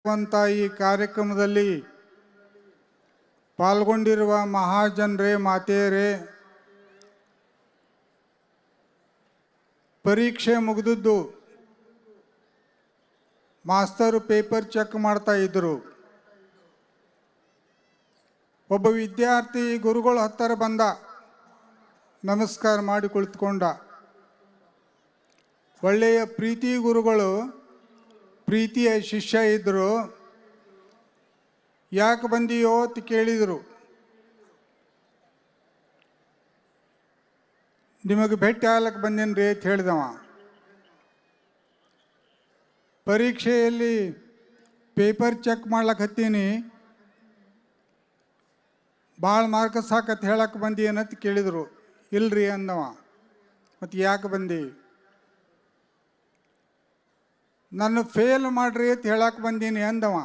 ಈ ಕಾರ್ಯಕ್ರಮದಲ್ಲಿ ಪಾಲ್ಗೊಂಡಿರುವ ಮಹಾಜನರೇ, ಮಾತೆಯರೇ, ಪರೀಕ್ಷೆ ಮುಗಿದಿದ್ದು ಮಾಸ್ತರು ಪೇಪರ್ ಚೆಕ್ ಮಾಡ್ತಾ ಇದ್ದರು. ಒಬ್ಬ ವಿದ್ಯಾರ್ಥಿ ಗುರುಗಳ ಹತ್ತಿರ ಬಂದ, ನಮಸ್ಕಾರ ಮಾಡಿ ಕುಳಿತುಕೊಂಡ. ಒಳ್ಳೆಯ ಪ್ರೀತಿ ಗುರುಗಳು, ಪ್ರೀತಿಯ ಶಿಷ್ಯ ಇದ್ದರು. ಯಾಕೆ ಬಂದಿಯೋ ಅಂತ ಕೇಳಿದರು. ನಿಮಗೆ ಭೇಟಿ ಆಗ್ಲಕ್ಕೆ ಬಂದೇನ್ರಿ ಅಂತ ಹೇಳಿದವ. ಪರೀಕ್ಷೆಯಲ್ಲಿ ಪೇಪರ್ ಚೆಕ್ ಮಾಡ್ಲಕ್ಕೆ ಹತ್ತೀನಿ, ಭಾಳ ಮಾರ್ಕ್ಸ್ ಸಾಕತ್ ಹೇಳಕ್ಕೆ ಬಂದಿ ಏನಂತ ಕೇಳಿದರು. ಇಲ್ರಿ ಅಂದವ. ಮತ್ತು ಯಾಕೆ ಬಂದಿ? ನನ್ನ ಫೇಲ್ ಮಾಡ್ರಿ ಅಂತ ಹೇಳಕ್ಕೆ ಬಂದೀನಿ ಅಂದವ.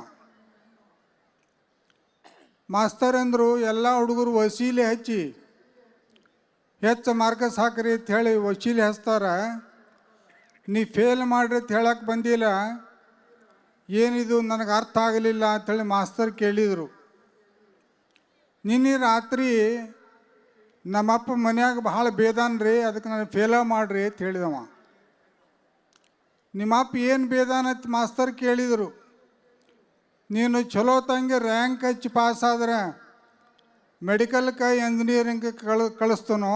ಮಾಸ್ತರ್ ಅಂದರು, ಎಲ್ಲ ಹುಡುಗರು ವಸೀಲೆ ಹಚ್ಚಿ ಹೆಚ್ಚು ಮಾರ್ಕ್ಸ್ ಹಾಕ್ರಿ ಅಂತ ಹೇಳಿ ವಸೀಲೆ ಹಚ್ತಾರ, ನೀ ಫೇಲ್ ಮಾಡ್ರಿ ಅಂತ ಹೇಳಕ್ಕೆ ಬಂದಿಲ್ಲ, ಏನಿದು ನನಗೆ ಅರ್ಥ ಆಗಲಿಲ್ಲ ಅಂಥೇಳಿ ಮಾಸ್ತರ್ ಕೇಳಿದರು. ನಿನ್ನೆ ರಾತ್ರಿ ನಮ್ಮಪ್ಪ ಮನ್ಯಾಗ ಭಾಳ ಬೇದಾನ್ರಿ, ಅದಕ್ಕೆ ನಾನು ಫೇಲ ಮಾಡ್ರಿ ಅಂತ ಹೇಳಿದವ. ನಿಮ್ಮಪ್ಪ ಏನು ಬೇದಾನತ್ ಮಾಸ್ತರ್ ಕೇಳಿದರು. ನೀನು ಚಲೋ ತಂಗೆ ರ್ಯಾಂಕ್ ಹಚ್ಚಿ ಪಾಸಾದ್ರೆ ಮೆಡಿಕಲ್ಗೆ ಇಂಜಿನಿಯರಿಂಗ್ಗೆ ಕಳಿಸ್ತನೋ,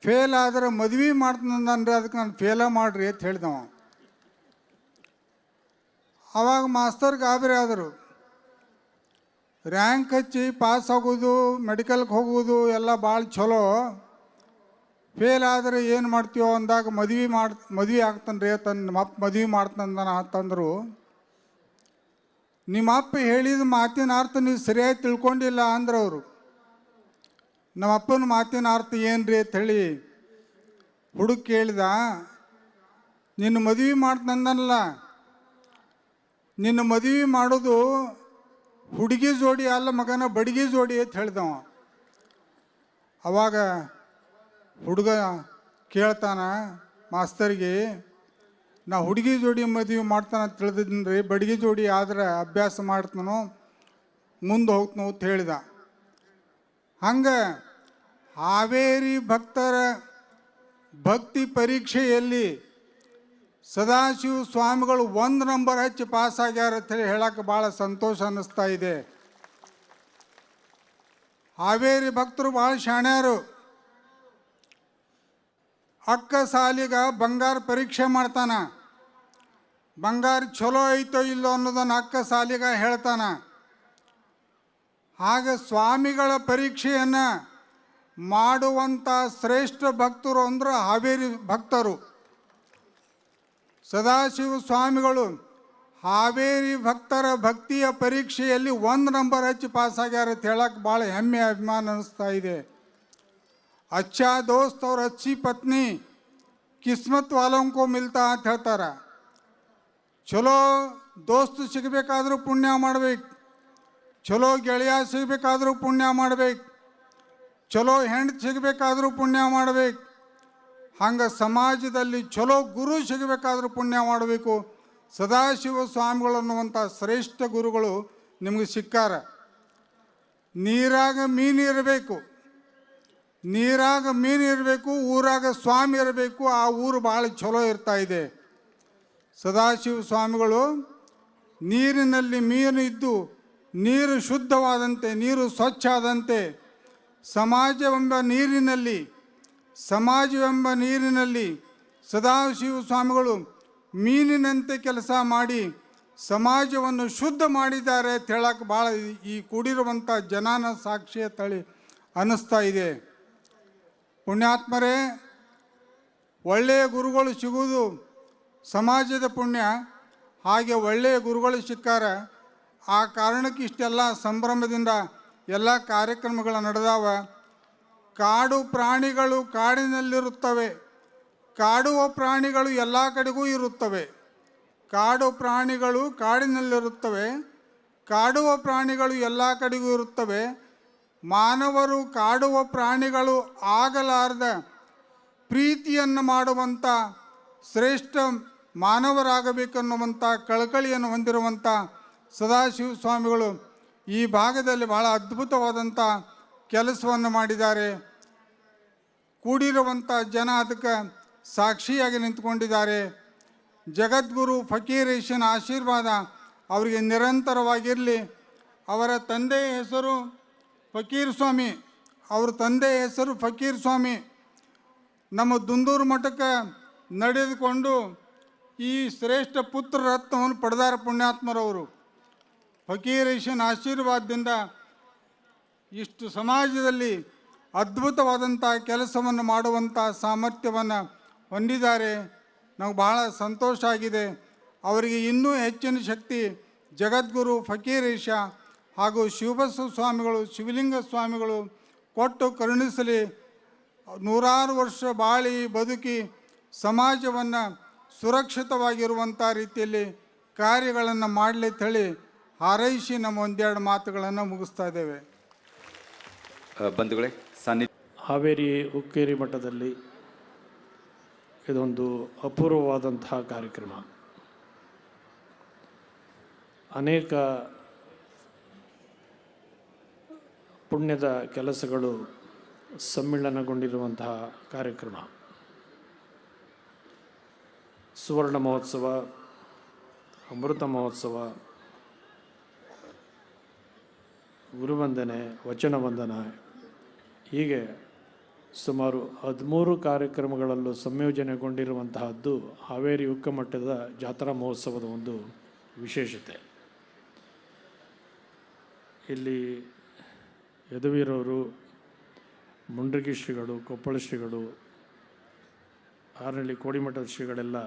ಫೇಲ್ ಆದ್ರೆ ಮದುವೆ ಮಾಡ್ತಾನಂದ್ರೆ ಅದಕ್ಕೆ ನಾನು ಫೇಲ ಮಾಡ್ರಿ ಅಂತ ಹೇಳಿದವ. ಆವಾಗ ಮಾಸ್ತರ್ ಗಾಬರಿ ಆದರು. ರ್ಯಾಂಕ್ ಹಚ್ಚಿ ಪಾಸ್ ಆಗೋದು, ಮೆಡಿಕಲ್ಗೆ ಹೋಗೋದು ಎಲ್ಲ ಭಾಳ ಚಲೋ, ಫೇಲ್ ಆದರೆ ಏನು ಮಾಡ್ತೀವೋ ಅಂದಾಗ ಮದುವೆ ಆಗ್ತಾನೆ ರೀ ನಮ್ಮಪ್ಪ ಮದುವೆ ಮಾಡ್ತಾನ ಅಂತಂದರು. ನಿಮ್ಮಪ್ಪ ಹೇಳಿದ ಮಾತಿನ ಅರ್ಥ ನೀವು ಸರಿಯಾಗಿ ತಿಳ್ಕೊಂಡಿಲ್ಲ ಅಂದ್ರೆ ಅವರು. ನಮ್ಮಪ್ಪನ ಮಾತಿನ ಅರ್ಥ ಏನು ರೀ ಅಂತ ಹೇಳಿ ಹುಡುಗ ಕೇಳಿದ. ನಿನ್ನ ಮದುವೆ ಮಾಡ್ತಂದನಲ್ಲ, ನಿನ್ನ ಮದುವೆ ಮಾಡೋದು ಹುಡುಗಿ ಜೋಡಿ ಅಲ್ಲ ಮಗನ, ಬಡಗಿ ಜೋಡಿ ಅಂತ ಹೇಳಿದವ. ಅವಾಗ ಹುಡುಗ ಕೇಳ್ತಾನ ಮಾಸ್ತರಿಗೆ, ನಾ ಹುಡುಗಿ ಜೋಡಿ ಮದುವೆ ಮಾಡ್ತಾನೆ ಅಂತ ತಿಳಿದಿದ್ದೀನಿ ರೀ, ಬಡಗಿ ಜೋಡಿ ಆದ್ರೆ ಅಭ್ಯಾಸ ಮಾಡ್ತಾನೋ ಮುಂದೆ ಹೋಗ್ತಾನೋ ಅಂತ ಹೇಳಿದ. ಹಂಗೆ ಹಾವೇರಿ ಭಕ್ತರ ಭಕ್ತಿ ಪರೀಕ್ಷೆಯಲ್ಲಿ ಸದಾಶಿವ ಸ್ವಾಮಿಗಳು 1 ನಂಬರ್ ಹಚ್ಚಿ ಪಾಸ್ ಆಗ್ಯಾರ ಅಂತೇಳಿ ಹೇಳಕ್ಕೆ ಭಾಳ ಸಂತೋಷ ಅನ್ನಿಸ್ತಾ ಇದೆ. ಹಾವೇರಿ ಭಕ್ತರು ಭಾಳ ಶಾಣ್ಯಾರು. ಅಕ್ಕ ಸಾಲಿಗ ಬಂಗಾರ ಪರೀಕ್ಷೆ ಮಾಡ್ತಾನ, ಬಂಗಾರ ಚಲೋ ಐತೋ ಇಲ್ಲೋ ಅನ್ನೋದನ್ನು ಅಕ್ಕ ಸಾಲಿಗ ಹೇಳ್ತಾನ. ಹಾಗೆ ಸ್ವಾಮಿಗಳ ಪರೀಕ್ಷೆಯನ್ನು ಮಾಡುವಂಥ ಶ್ರೇಷ್ಠ ಭಕ್ತರು ಅಂದ್ರೆ ಹಾವೇರಿ ಭಕ್ತರು. ಸದಾಶಿವ ಸ್ವಾಮಿಗಳು ಹಾವೇರಿ ಭಕ್ತರ ಭಕ್ತಿಯ ಪರೀಕ್ಷೆಯಲ್ಲಿ 1 ನಂಬರ್ ಹಚ್ಚಿ ಪಾಸಾಗ್ಯಾರ ಅಂತ ಹೇಳಕ್ಕೆ ಭಾಳ ಹೆಮ್ಮೆ ಅಭಿಮಾನ ಅನ್ನಿಸ್ತಾ ಇದೆ. ಅಚ್ಚಾ ದೋಸ್ತ್ ಅವ್ರ ಅಚ್ಚಿ ಪತ್ನಿ ಕಿಸ್ಮತ್ ವಾಲಂಕೋ ಮಿಲ್ತಾ ಅಂತ ಹೇಳ್ತಾರೆ. ಚಲೋ ದೋಸ್ತು ಸಿಗಬೇಕಾದ್ರೂ ಪುಣ್ಯ ಮಾಡಬೇಕು, ಚಲೋ ಗೆಳೆಯ ಸಿಗಬೇಕಾದ್ರೂ ಪುಣ್ಯ ಮಾಡಬೇಕು, ಚಲೋ ಹೆಂಡತಿ ಸಿಗಬೇಕಾದ್ರೂ ಪುಣ್ಯ ಮಾಡಬೇಕು. ಹಂಗೆ ಸಮಾಜದಲ್ಲಿ ಚಲೋ ಗುರು ಸಿಗಬೇಕಾದ್ರೂ ಪುಣ್ಯ ಮಾಡಬೇಕು. ಸದಾಶಿವ ಸ್ವಾಮಿಗಳು ಅನ್ನುವಂಥ ಶ್ರೇಷ್ಠ ಗುರುಗಳು ನಿಮಗೆ ಸಿಕ್ಕಾರ. ನೀರಾಗ ಮೀನು ಇರಬೇಕು, ನೀರಾಗ ಮೀನು ಇರಬೇಕು, ಊರಾಗ ಸ್ವಾಮಿ ಇರಬೇಕು, ಆ ಊರು ಭಾಳ ಚಲೋ ಇರ್ತಾ ಇದೆ. ಸದಾಶಿವ ಸ್ವಾಮಿಗಳು ನೀರಿನಲ್ಲಿ ಮೀನು ಇದ್ದು ನೀರು ಶುದ್ಧವಾದಂತೆ, ನೀರು ಸ್ವಚ್ಛ ಆದಂತೆ ಸಮಾಜವೆಂಬ ನೀರಿನಲ್ಲಿ ಸದಾಶಿವ ಸ್ವಾಮಿಗಳು ಮೀನಿನಂತೆ ಕೆಲಸ ಮಾಡಿ ಸಮಾಜವನ್ನು ಶುದ್ಧ ಮಾಡಿದ್ದಾರೆ ಅಂತ ಹೇಳಕ್ಕೆ ಭಾಳ ಈ ಕೂಡಿರುವಂಥ ಜನಾನ ಸಾಕ್ಷಿಯ ತಳಿ ಅನ್ನಿಸ್ತಾ ಇದೆ. ಪುಣ್ಯಾತ್ಮರೇ, ಒಳ್ಳೆಯ ಗುರುಗಳು ಸಿಗುವುದು ಸಮಾಜದ ಪುಣ್ಯ. ಹಾಗೆ ಒಳ್ಳೆಯ ಗುರುಗಳು ಸಿಕ್ಕಾರ. ಆ ಕಾರಣಕ್ಕೆ ಇಷ್ಟೆಲ್ಲ ಸಂಭ್ರಮದಿಂದ ಎಲ್ಲ ಕಾರ್ಯಕ್ರಮಗಳು ನಡೆದಾವ. ಕಾಡು ಪ್ರಾಣಿಗಳು ಕಾಡಿನಲ್ಲಿರುತ್ತವೆ, ಕಾಡುವ ಪ್ರಾಣಿಗಳು ಎಲ್ಲ ಕಡೆಗೂ ಇರುತ್ತವೆ. ಕಾಡು ಪ್ರಾಣಿಗಳು ಕಾಡಿನಲ್ಲಿರುತ್ತವೆ, ಕಾಡುವ ಪ್ರಾಣಿಗಳು ಎಲ್ಲ ಕಡೆಗೂ ಇರುತ್ತವೆ. ಮಾನವರು ಕಾಡುವ ಪ್ರಾಣಿಗಳು ಆಗಲಾರದ ಪ್ರೀತಿಯನ್ನು ಮಾಡುವಂಥ ಶ್ರೇಷ್ಠ ಮಾನವರಾಗಬೇಕನ್ನುವಂಥ ಕಳಕಳಿಯನ್ನು ಹೊಂದಿರುವಂಥ ಸದಾಶಿವ ಸ್ವಾಮಿಗಳು ಈ ಭಾಗದಲ್ಲಿ ಬಹಳ ಅದ್ಭುತವಾದಂಥ ಕೆಲಸವನ್ನು ಮಾಡಿದ್ದಾರೆ. ಕೂಡಿರುವಂಥ ಜನ ಅದಕ್ಕೆ ಸಾಕ್ಷಿಯಾಗಿ ನಿಂತ್ಕೊಂಡಿದ್ದಾರೆ. ಜಗದ್ಗುರು ಫಕೀರೇಶನ ಆಶೀರ್ವಾದ ಅವರಿಗೆ ನಿರಂತರವಾಗಿರಲಿ. ಅವರ ತಂದೆಯ ಹೆಸರು ಫಕೀರ್ ಸ್ವಾಮಿ, ಅವ್ರ ತಂದೆಯ ಹೆಸರು ಫಕೀರ್ ಸ್ವಾಮಿ. ನಮ್ಮ ದುಂದೂರು ಮಠಕ್ಕೆ ನಡೆದುಕೊಂಡು ಈ ಶ್ರೇಷ್ಠ ಪುತ್ರ ರತ್ನವನ್ನು ಪಡೆದಾರ ಪುಣ್ಯಾತ್ಮರವರು. ಫಕೀರೇಶನ ಆಶೀರ್ವಾದದಿಂದ ಇಷ್ಟು ಸಮಾಜದಲ್ಲಿ ಅದ್ಭುತವಾದಂಥ ಕೆಲಸವನ್ನು ಮಾಡುವಂಥ ಸಾಮರ್ಥ್ಯವನ್ನು ಹೊಂದಿದ್ದಾರೆ. ನಾವು ಬಹಳ ಸಂತೋಷ ಆಗಿದೆ. ಅವರಿಗೆ ಇನ್ನೂ ಹೆಚ್ಚಿನ ಶಕ್ತಿ ಜಗದ್ಗುರು ಫಕೀರೇಶ ಹಾಗೂ ಶಿವಬಸವ ಸ್ವಾಮಿಗಳು, ಶಿವಲಿಂಗ ಸ್ವಾಮಿಗಳು ಕೊಟ್ಟು ಕರುಣಿಸಲಿ. ನೂರಾರು ವರ್ಷ ಬಾಳಿ ಬದುಕಿ ಸಮಾಜವನ್ನು ಸುರಕ್ಷಿತವಾಗಿರುವಂಥ ರೀತಿಯಲ್ಲಿ ಕಾರ್ಯಗಳನ್ನು ಮಾಡಲಿ ಹೇಳಿ ಹಾರೈಸಿ ನಮ್ಮ ಒಂದೆರಡು ಮಾತುಗಳನ್ನು ಮುಗಿಸ್ತಾ ಇದ್ದೇವೆ. ಬಂಧುಗಳೇ, ಹಾವೇರಿ ಹುಕ್ಕೇರಿ ಮಠದಲ್ಲಿ ಇದೊಂದು ಅಪೂರ್ವವಾದಂತಹ ಕಾರ್ಯಕ್ರಮ. ಅನೇಕ ಪುಣ್ಯದ ಕೆಲಸಗಳು ಸಮ್ಮಿಳನಗೊಂಡಿರುವಂತಹ ಕಾರ್ಯಕ್ರಮ. ಸುವರ್ಣ ಮಹೋತ್ಸವ, ಅಮೃತ ಮಹೋತ್ಸವ, ಗುರುವಂದನೆ, ವಚನ ವಂದನ, ಹೀಗೆ ಸುಮಾರು 13 ಕಾರ್ಯಕ್ರಮಗಳಲ್ಲೂ ಸಂಯೋಜನೆಗೊಂಡಿರುವಂತಹದ್ದು ಹಾವೇರಿ ಉಕ್ಕಮಠದ ಜಾತ್ರಾ ಮಹೋತ್ಸವದ ಒಂದು ವಿಶೇಷತೆ. ಇಲ್ಲಿ ಯದುವೀರವರು, ಮುಂಡ್ರಿಗಿ ಶ್ರೀಗಳು, ಕೊಪ್ಪಳ ಶ್ರೀಗಳು, ಹಾರನಹಳ್ಳಿ ಕೋಡಿಮಠದ ಶ್ರೀಗಳೆಲ್ಲ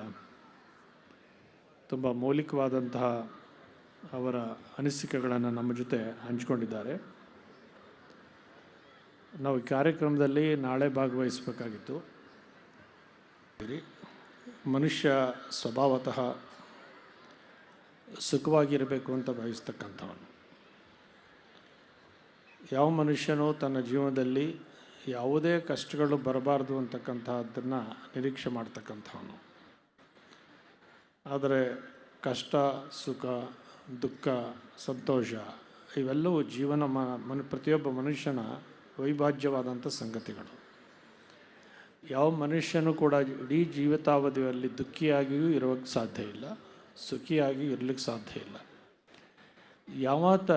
ತುಂಬ ಮೌಲಿಕವಾದಂತಹ ಅವರ ಅನಿಸಿಕೆಗಳನ್ನು ನಮ್ಮ ಜೊತೆ ಹಂಚಿಕೊಂಡಿದ್ದಾರೆ. ನಾವು ಈ ಕಾರ್ಯಕ್ರಮದಲ್ಲಿ ನಾಳೆ ಭಾಗವಹಿಸಬೇಕಾಗಿತ್ತು. ಮನುಷ್ಯ ಸ್ವಭಾವತಃ ಸುಖವಾಗಿರಬೇಕು ಅಂತ ಬಯಸ್ತಕ್ಕಂಥವನು. ಯಾವ ಮನುಷ್ಯನೂ ತನ್ನ ಜೀವನದಲ್ಲಿ ಯಾವುದೇ ಕಷ್ಟಗಳು ಬರಬಾರ್ದು ಅಂತಕ್ಕಂಥದ್ದನ್ನು ನಿರೀಕ್ಷೆ ಮಾಡ್ತಕ್ಕಂಥವನು. ಆದರೆ ಕಷ್ಟ, ಸುಖ, ದುಃಖ, ಸಂತೋಷ ಇವೆಲ್ಲವೂ ಜೀವನ ಪ್ರತಿಯೊಬ್ಬ ಮನುಷ್ಯನ ವೈಭಾಜ್ಯವಾದಂಥ ಸಂಗತಿಗಳು. ಯಾವ ಮನುಷ್ಯನೂ ಕೂಡ ಇಡೀ ಜೀವಿತಾವಧಿಯಲ್ಲಿ ದುಃಖಿಯಾಗಿಯೂ ಇರೋಕ್ಕೆ ಸಾಧ್ಯ ಇಲ್ಲ, ಸುಖಿಯಾಗಿಯೂ ಇರಲಿಕ್ಕೆ ಸಾಧ್ಯ ಇಲ್ಲ. ಯಾವಾತ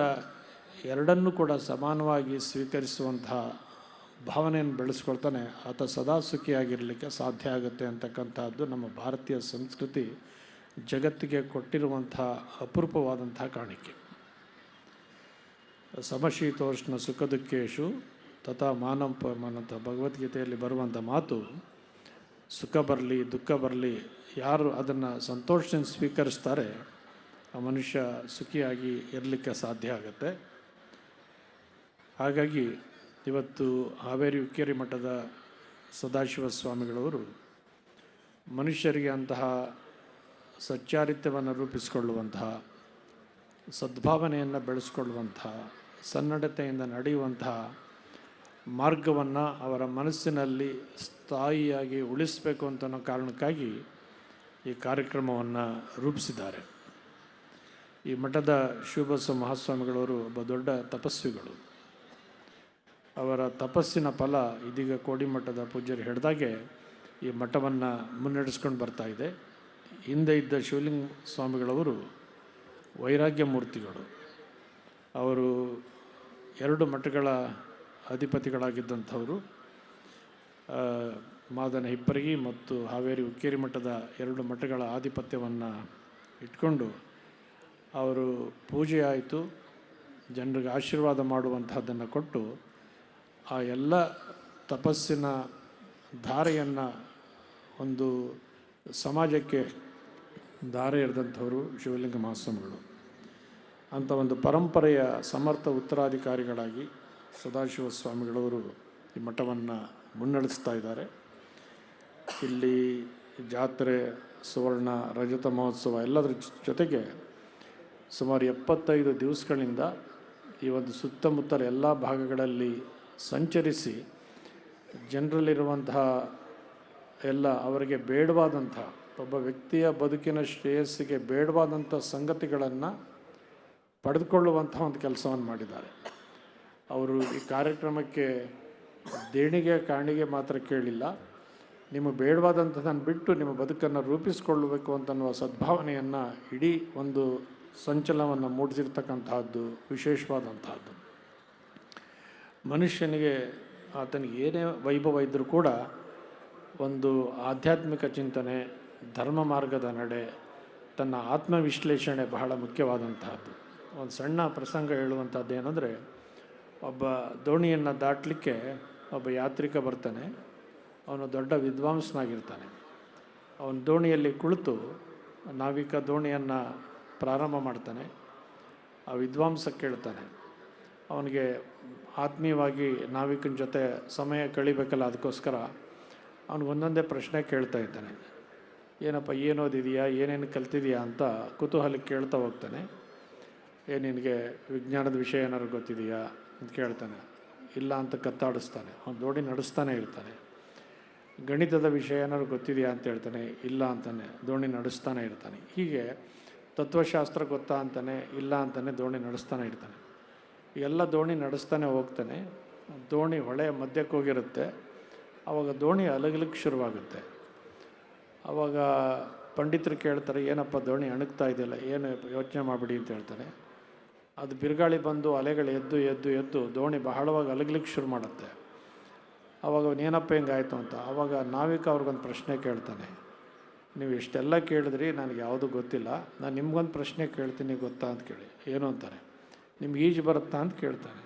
ಎರಡನ್ನೂ ಕೂಡ ಸಮಾನವಾಗಿ ಸ್ವೀಕರಿಸುವಂತಹ ಭಾವನೆಯನ್ನು ಬೆಳೆಸ್ಕೊಳ್ತಾನೆ ಆತ ಸದಾ ಸುಖಿಯಾಗಿರಲಿಕ್ಕೆ ಸಾಧ್ಯ ಆಗುತ್ತೆ ಅಂತಕ್ಕಂಥದ್ದು ನಮ್ಮ ಭಾರತೀಯ ಸಂಸ್ಕೃತಿ ಜಗತ್ತಿಗೆ ಕೊಟ್ಟಿರುವಂಥ ಅಪರೂಪವಾದಂಥ ಕಾಣಿಕೆ. ಸಮಶೀತೋಷ್ಣ ಸುಖ ದುಃಖೇಶು ತಥಾ ಮಾನಂಪಮನಂಥ ಭಗವದ್ಗೀತೆಯಲ್ಲಿ ಬರುವಂಥ ಮಾತು, ಸುಖ ಬರಲಿ ದುಃಖ ಬರಲಿ, ಯಾರು ಅದನ್ನು ಸಂತೋಷದಿಂದ ಸ್ವೀಕರಿಸ್ತಾರೆ ಆ ಮನುಷ್ಯ ಸುಖಿಯಾಗಿ ಇರಲಿಕ್ಕೆ ಸಾಧ್ಯ ಆಗುತ್ತೆ. ಹಾಗಾಗಿ ಇವತ್ತು ಹಾವೇರಿ ಹುಕ್ಕೇರಿ ಮಠದ ಸದಾಶಿವ ಸ್ವಾಮಿಗಳವರು ಮನುಷ್ಯರಿಗೆ ಅಂತಹ ಸಚ್ಚಾರಿತ್ಯವನ್ನು ರೂಪಿಸಿಕೊಳ್ಳುವಂತಹ, ಸದ್ಭಾವನೆಯನ್ನು ಬೆಳೆಸ್ಕೊಳ್ಳುವಂತಹ, ಸನ್ನಡತೆಯಿಂದ ನಡೆಯುವಂತಹ ಮಾರ್ಗವನ್ನು ಅವರ ಮನಸ್ಸಿನಲ್ಲಿ ಸ್ಥಾಯಿಯಾಗಿ ಉಳಿಸಬೇಕು ಅನ್ನೋ ಕಾರಣಕ್ಕಾಗಿ ಈ ಕಾರ್ಯಕ್ರಮವನ್ನು ರೂಪಿಸಿದ್ದಾರೆ. ಈ ಮಠದ ಶಿವಬಸವ ಮಹಾಸ್ವಾಮಿಗಳವರು ಒಬ್ಬ ದೊಡ್ಡ ತಪಸ್ವಿಗಳು. ಅವರ ತಪಸ್ಸಿನ ಫಲ ಇದೀಗ ಕೋಡಿಮಠದ ಪೂಜ್ಯರು ಹೇಳಿದಾಗೆ ಈ ಮಠವನ್ನು ಮುನ್ನಡೆಸ್ಕೊಂಡು ಬರ್ತಾಯಿದೆ. ಹಿಂದೆ ಇದ್ದ ಶಿವಲಿಂಗ ಸ್ವಾಮಿಗಳವರು ವೈರಾಗ್ಯ ಮೂರ್ತಿಗಳು. ಅವರು 2 ಮಠಗಳ ಅಧಿಪತಿಗಳಾಗಿದ್ದಂಥವರು. ಮಾದನ ಹಿಪ್ಪರಗಿ ಮತ್ತು ಹಾವೇರಿ ಹುಕ್ಕೇರಿ ಮಠದ 2 ಮಠಗಳ ಆಧಿಪತ್ಯವನ್ನು ಇಟ್ಕೊಂಡು ಅವರು ಪೂಜೆ ಆಯಿತು, ಜನರಿಗೆ ಆಶೀರ್ವಾದ ಮಾಡುವಂತಹದ್ದನ್ನು ಕೊಟ್ಟು ಆ ಎಲ್ಲ ತಪಸ್ಸಿನ ಧಾರೆಯನ್ನು ಒಂದು ಸಮಾಜಕ್ಕೆ ಧಾರೆ ಎರೆದಂಥವರು ಶಿವಲಿಂಗ ಮಹಾಸ್ವಾಮಿಗಳು. ಅಂಥ ಒಂದು ಪರಂಪರೆಯ ಸಮರ್ಥ ಉತ್ತರಾಧಿಕಾರಿಗಳಾಗಿ ಸದಾಶಿವ ಸ್ವಾಮಿಗಳವರು ಈ ಮಠವನ್ನು ಮುನ್ನಡೆಸ್ತಾ ಇದ್ದಾರೆ. ಇಲ್ಲಿ ಜಾತ್ರೆ, ಸುವರ್ಣ, ರಜತ ಮಹೋತ್ಸವ ಎಲ್ಲದರ ಜೊತೆಗೆ ಸುಮಾರು 75 ದಿವಸಗಳಿಂದ ಈ ಒಂದು ಸುತ್ತಮುತ್ತಲ ಎಲ್ಲ ಭಾಗಗಳಲ್ಲಿ ಸಂಚರಿಸಿ ಜನರಲ್ಲಿರುವಂತಹ ಎಲ್ಲ ಅವರಿಗೆ ಬೇಡವಾದಂಥ ಒಬ್ಬ ವ್ಯಕ್ತಿಯ ಬದುಕಿನ ಶ್ರೇಯಸ್ಸಿಗೆ ಬೇಡವಾದಂಥ ಸಂಗತಿಗಳನ್ನು ಪಡೆದುಕೊಳ್ಳುವಂಥ ಒಂದು ಕೆಲಸವನ್ನು ಮಾಡಿದ್ದಾರೆ. ಅವರು ಈ ಕಾರ್ಯಕ್ರಮಕ್ಕೆ ದೇಣಿಗೆ ಕಾಣಿಗೆ ಮಾತ್ರ ಕೇಳಿಲ್ಲ, ನಿಮಗೆ ಬೇಡವಾದಂಥದ್ದನ್ನು ಬಿಟ್ಟು ನಿಮ್ಮ ಬದುಕನ್ನು ರೂಪಿಸಿಕೊಳ್ಳಬೇಕು ಅಂತನ್ನುವ ಸದ್ಭಾವನೆಯನ್ನು ಇಡೀ ಒಂದು ಸಂಚಲನವನ್ನು ಮೂಡಿಸಿರ್ತಕ್ಕಂತಹದ್ದು ವಿಶೇಷವಾದಂತಹದ್ದು. ಮನುಷ್ಯನಿಗೆ ಆತನಿಗೆ ಏನೇ ವೈಭವ ಇದ್ದರೂ ಕೂಡ ಒಂದು ಆಧ್ಯಾತ್ಮಿಕ ಚಿಂತನೆ, ಧರ್ಮ ಮಾರ್ಗದ ನಡೆ, ತನ್ನ ಆತ್ಮವಿಶ್ಲೇಷಣೆ ಬಹಳ ಮುಖ್ಯವಾದಂತಹದ್ದು. ಒಂದು ಸಣ್ಣ ಪ್ರಸಂಗ ಹೇಳುವಂಥದ್ದು ಏನಂದರೆ, ಒಬ್ಬ ದೋಣಿಯನ್ನು ದಾಟಲಿಕ್ಕೆ ಒಬ್ಬ ಯಾತ್ರಿಕ ಬರ್ತಾನೆ. ಅವನು ದೊಡ್ಡ ವಿದ್ವಾಂಸನಾಗಿರ್ತಾನೆ. ಅವನು ದೋಣಿಯಲ್ಲಿ ಕುಳಿತು ನಾವಿಕ ದೋಣಿಯನ್ನು ಪ್ರಾರಂಭ ಮಾಡ್ತಾನೆ. ಆ ವಿದ್ವಾಂಸ ಕೇಳ್ತಾನೆ, ಅವನಿಗೆ ಆತ್ಮೀಯವಾಗಿ ನಾವಿಕನ ಜೊತೆ ಸಮಯ ಕಳಿಬೇಕಲ್ಲ, ಅದಕ್ಕೋಸ್ಕರ ಅವನಿಗೆ ಒಂದೊಂದೇ ಪ್ರಶ್ನೆ ಕೇಳ್ತಾ ಇದ್ದಾನೆ. ಏನಪ್ಪ, ಏನು ಓದಿದೆಯಾ, ಏನೇನು ಕಲ್ತಿದೆಯಾ ಅಂತ ಕುತೂಹಲಕ್ಕೆ ಕೇಳ್ತಾ ಹೋಗ್ತಾನೆ. ನಿನಗೆ ವಿಜ್ಞಾನದ ವಿಷಯ ಏನಾದ್ರು ಗೊತ್ತಿದೆಯಾ ಅಂತ ಕೇಳ್ತಾನೆ. ಇಲ್ಲ ಅಂತ ಕತ್ತಾಡಿಸ್ತಾನೆ. ಅವನು ದೋಣಿ ನಡೆಸ್ತಾನೆ ಇರ್ತಾನೆ. ಗಣಿತದ ವಿಷಯ ಏನಾದ್ರು ಗೊತ್ತಿದೆಯಾ ಅಂತ ಹೇಳ್ತಾನೆ. ಇಲ್ಲ ಅಂತಾನೆ, ದೋಣಿ ನಡೆಸ್ತಾನೆ ಇರ್ತಾನೆ. ಹೀಗೆ ತತ್ವಶಾಸ್ತ್ರ ಗೊತ್ತಾ ಅಂತಾನೆ, ಇಲ್ಲ ಅಂತಾನೆ, ದೋಣಿ ನಡೆಸ್ತಾನೆ ಇರ್ತಾನೆ. ಎಲ್ಲ ದೋಣಿ ನಡೆಸ್ತಾನೆ ಹೋಗ್ತಾನೆ. ದೋಣಿ ಹೊಳೆಯ ಮಧ್ಯಕ್ಕೆ ಹೋಗಿರುತ್ತೆ. ಆವಾಗ ದೋಣಿ ಅಲಗಲಿಕ್ಕೆ ಶುರುವಾಗುತ್ತೆ. ಆವಾಗ ಪಂಡಿತರು ಕೇಳ್ತಾರೆ, ಏನಪ್ಪ ದೋಣಿ ಅಣಗ್ತಾ ಇದೆಯಲ್ಲ, ಏನು ಯೋಚನೆ ಮಾಡಿಬಿಡಿ ಅಂತ ಹೇಳ್ತಾನೆ. ಅದು ಬಿರುಗಾಳಿ ಬಂದು ಅಲೆಗಳು ಎದ್ದು ಎದ್ದು ಎದ್ದು ದೋಣಿ ಬಹಳವಾಗಿ ಅಲಗಲಿಕ್ಕೆ ಶುರು ಮಾಡುತ್ತೆ. ಆವಾಗ ಅವನೇನಪ್ಪ ಹಿಂಗಾಯ್ತು ಅಂತ. ಆವಾಗ ನಾವಿಕ ಅವ್ರಿಗೊಂದು ಪ್ರಶ್ನೆ ಕೇಳ್ತಾನೆ. ನೀವು ಇಷ್ಟೆಲ್ಲ ಕೇಳಿದ್ರಿ, ನನಗೆ ಯಾವುದೂ ಗೊತ್ತಿಲ್ಲ, ನಾನು ನಿಮ್ಗೊಂದು ಪ್ರಶ್ನೆ ಕೇಳ್ತೀನಿ, ಗೊತ್ತಾ ಅಂತ ಕೇಳಿ. ಏನು ಅಂತಾರೆ. ನಿಮ್ಗೆ ಈಜು ಬರುತ್ತಾ ಅಂತ ಕೇಳ್ತಾನೆ.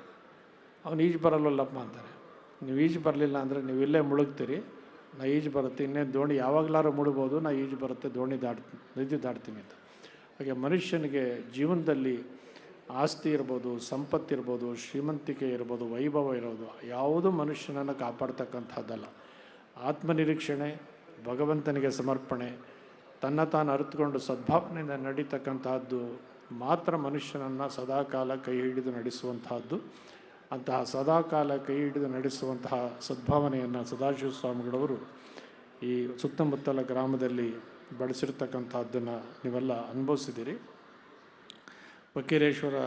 ಅವ್ನು ಈಜು ಬರಲ್ಲಲ್ಲಪ್ಪ ಅಂತಾನೆ. ನೀವು ಈಜು ಬರಲಿಲ್ಲ ಅಂದರೆ ನೀವು ಇಲ್ಲೇ ಮುಳುಗ್ತೀರಿ, ನಾ ಈಜು ಬರುತ್ತೆ, ಇನ್ನೇನು ದೋಣಿ ಯಾವಾಗಲಾರು ಮುಳುಗ್ಬೋದು, ನಾ ಈಜು ಬರುತ್ತೆ, ದೋಣಿ ನದಿ ದಾಟ್ತೀನಿ ಅಂತ. ಹಾಗೆ ಮನುಷ್ಯನಿಗೆ ಜೀವನದಲ್ಲಿ ಆಸ್ತಿ ಇರ್ಬೋದು, ಸಂಪತ್ತಿರ್ಬೋದು, ಶ್ರೀಮಂತಿಕೆ ಇರ್ಬೋದು, ವೈಭವ ಇರೋದು ಯಾವುದೂ ಮನುಷ್ಯನನ್ನು ಕಾಪಾಡ್ತಕ್ಕಂಥದ್ದಲ್ಲ. ಆತ್ಮನಿರೀಕ್ಷಣೆ, ಭಗವಂತನಿಗೆ ಸಮರ್ಪಣೆ, ತನ್ನ ತಾನು ಅರಿತುಕೊಂಡು ಸದ್ಭಾವನೆಯಿಂದ ನಡೀತಕ್ಕಂತಹದ್ದು ಮಾತ್ರ ಮನುಷ್ಯನನ್ನು ಸದಾಕಾಲ ಕೈ ಹಿಡಿದು ನಡೆಸುವಂತಹದ್ದು. ಅಂತಹ ಸದಾಕಾಲ ಕೈ ಹಿಡಿದು ನಡೆಸುವಂತಹ ಸದ್ಭಾವನೆಯನ್ನು ಸದಾಶಿವ ಸ್ವಾಮಿಗಳವರು ಈ ಸುತ್ತಮುತ್ತಲ ಗ್ರಾಮದಲ್ಲಿ ಬಳಸಿರ್ತಕ್ಕಂಥದ್ದನ್ನು ನೀವೆಲ್ಲ ಅನುಭವಿಸಿದ್ದೀರಿ. ಫಕೀರೇಶ್ವರ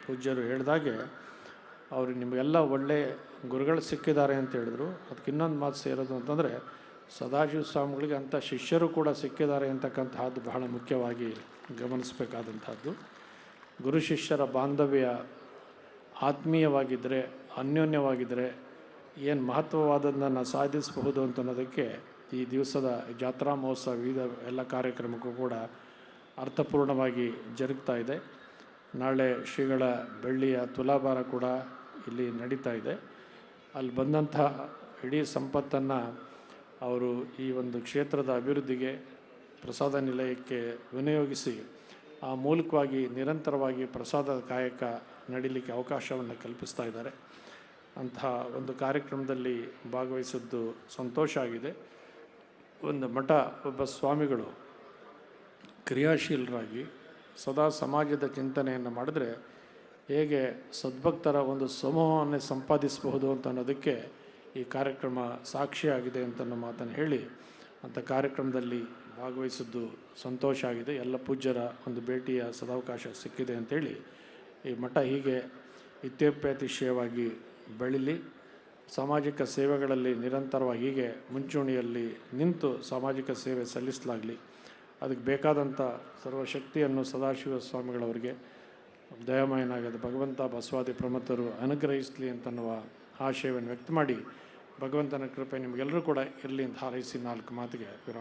ಪೂಜ್ಯರು ಹೇಳಿದಾಗೆ ಅವರು ನಿಮಗೆಲ್ಲ ಒಳ್ಳೆಯ ಗುರುಗಳು ಸಿಕ್ಕಿದ್ದಾರೆ ಅಂತ ಹೇಳಿದ್ರು. ಅದಕ್ಕೆ ಇನ್ನೊಂದು ಮಾತು ಸೇರೋದು ಅಂತಂದರೆ, ಸದಾಶಿವ ಸ್ವಾಮಿಗಳಿಗೆ ಅಂಥ ಶಿಷ್ಯರು ಕೂಡ ಸಿಕ್ಕಿದ್ದಾರೆ ಅಂತಕ್ಕಂತಹದ್ದು ಬಹಳ ಮುಖ್ಯವಾಗಿ ಗಮನಿಸಬೇಕಾದಂಥದ್ದು. ಗುರು ಶಿಷ್ಯರ ಬಾಂಧವ್ಯ ಆತ್ಮೀಯವಾಗಿದ್ದರೆ, ಅನ್ಯೋನ್ಯವಾಗಿದ್ದರೆ ಏನು ಮಹತ್ವವಾದದ್ದನ್ನು ಸಾಧಿಸಬಹುದು ಅಂತ ಅನ್ನೋದಕ್ಕೆ ಈ ದಿವಸದ ಜಾತ್ರಾ ಮಹೋತ್ಸವ ವಿವಿಧ ಎಲ್ಲ ಕಾರ್ಯಕ್ರಮಕ್ಕೂ ಕೂಡ ಅರ್ಥಪೂರ್ಣವಾಗಿ ಜರುಗ್ತಾ ಇದೆ. ನಾಳೆ ಶ್ರೀಗಳ ಬೆಳ್ಳಿಯ ತುಲಾಭಾರ ಕೂಡ ಇಲ್ಲಿ ನಡೀತಾ ಇದೆ. ಅಲ್ಲಿ ಬಂದಂಥ ಇಡೀ ಸಂಪತ್ತನ್ನು ಅವರು ಈ ಒಂದು ಕ್ಷೇತ್ರದ ಅಭಿವೃದ್ಧಿಗೆ, ಪ್ರಸಾದ ನಿಲಯಕ್ಕೆ ವಿನಿಯೋಗಿಸಿ ಆ ಮೂಲಕವಾಗಿ ನಿರಂತರವಾಗಿ ಪ್ರಸಾದ ಕಾಯಕ ನಡೀಲಿಕ್ಕೆ ಅವಕಾಶವನ್ನು ಕಲ್ಪಿಸ್ತಾ ಇದ್ದಾರೆ. ಅಂತಹ ಒಂದು ಕಾರ್ಯಕ್ರಮದಲ್ಲಿ ಭಾಗವಹಿಸಿದ್ದು ಸಂತೋಷ ಆಗಿದೆ. ಒಂದು ಮಠ, ಒಬ್ಬ ಸ್ವಾಮಿಗಳು ಕ್ರಿಯಾಶೀಲರಾಗಿ ಸದಾ ಸಮಾಜದ ಚಿಂತನೆಯನ್ನು ಮಾಡಿದ್ರೆ ಹೇಗೆ ಸದ್ಭಕ್ತರ ಒಂದು ಸಮೂಹವನ್ನು ಸಂಪಾದಿಸಬಹುದು ಅಂತ ಅನ್ನೋದಕ್ಕೆ ಈ ಕಾರ್ಯಕ್ರಮ ಸಾಕ್ಷಿಯಾಗಿದೆ ಅಂತ ನಮ್ಮ ಮಾತನ್ನು ಹೇಳಿ, ಅಂಥ ಕಾರ್ಯಕ್ರಮದಲ್ಲಿ ಭಾಗವಹಿಸಿದ್ದು ಸಂತೋಷ ಆಗಿದೆ. ಎಲ್ಲ ಪೂಜ್ಯರ ಒಂದು ಭೇಟಿಯ ಸದಾವಕಾಶ ಸಿಕ್ಕಿದೆ ಅಂಥೇಳಿ ಈ ಮಠ ಹೀಗೆ ಇತ್ಯಪ್ಯತಿಶಯವಾಗಿ ಬೆಳೀಲಿ, ಸಾಮಾಜಿಕ ಸೇವೆಗಳಲ್ಲಿ ನಿರಂತರವಾಗಿ ಹೀಗೆ ಮುಂಚೂಣಿಯಲ್ಲಿ ನಿಂತು ಸಾಮಾಜಿಕ ಸೇವೆ ಸಲ್ಲಿಸಲಾಗಲಿ. ಅದಕ್ಕೆ ಬೇಕಾದಂಥ ಸರ್ವಶಕ್ತಿಯನ್ನು ಸದಾಶಿವ ಸ್ವಾಮಿಗಳವರಿಗೆ ದಯಾಮಯನಾಗದ ಭಗವಂತ ಬಸವಾದಿ ಪ್ರಮಥರು ಅನುಗ್ರಹಿಸಲಿ ಅಂತನ್ನುವ ಆಶಯವನ್ನು ವ್ಯಕ್ತ ಮಾಡಿ, ಭಗವಂತನ ಕೃಪೆ ನಿಮಗೆಲ್ಲರೂ ಕೂಡ ಇರಲಿ ಅಂತ ಹಾರೈಸಿ 4 ಮಾತಿಗೆ ವಿರಾಮ.